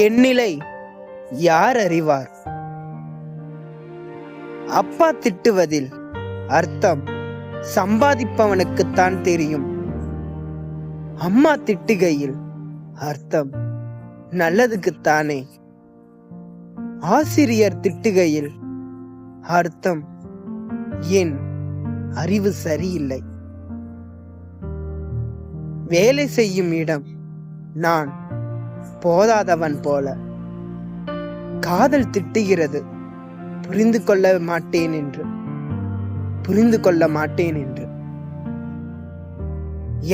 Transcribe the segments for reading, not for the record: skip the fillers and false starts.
என் நிலை யார் அறிவார்? அப்பா திட்டுவதில் அர்த்தம் சம்பாதிப்பவனுக்குத்தான் தெரியும். அம்மா திட்டுகையில் அர்த்தம் நல்லதுக்குத்தானே. ஆசிரியர் திட்டுகையில் அர்த்தம் என் அறிவு சரியில்லை. வேலை செய்யும் இடம் நான் போதாதவன் போல. காதல் திட்டுகிறது புரிந்து கொள்ள மாட்டேன் என்று.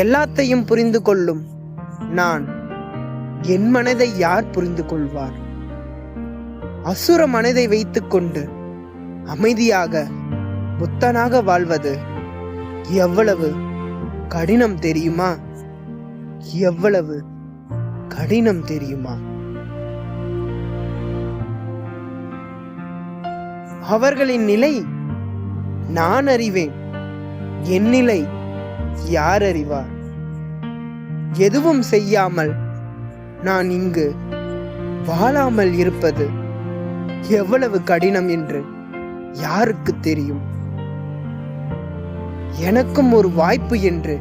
எல்லாத்தையும் புரிந்து கொள்ளும் நான் என் மனதை யார் புரிந்து கொள்வார்? அசுர மனதை வைத்துக்கொண்டு அமைதியாக புத்தனாக வாழ்வது எவ்வளவு கடினம் தெரியுமா? எவ்வளவு கடினம் தெரியுமா? அவர்களின் நிலை நான் அறிவேன், என் நிலை யார் அறிவார்? எதுவும் செய்யாமல் நான் இங்கு வாழாமல் இருப்பது எவ்வளவு கடினம் என்று யாருக்கு தெரியும்? எனக்கும் ஒரு வாய்ப்பு என்று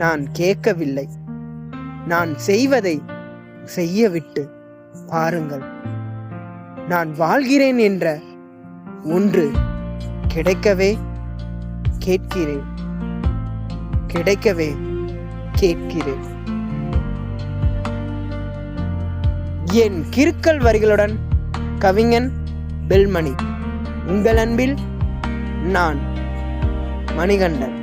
நான் கேட்கவில்லை. நான் செய்வதை செய்யவிட்டு பாருங்கள். நான் வாழ்கிறேன் என்ற ஒன்று கிடைக்கவே கேட்கிறேன். என் கிறுக்கல் வரிகளுடன் கவிஞன் பெல்மணி. உங்கள் அன்பில் நான் மணிகண்டன்.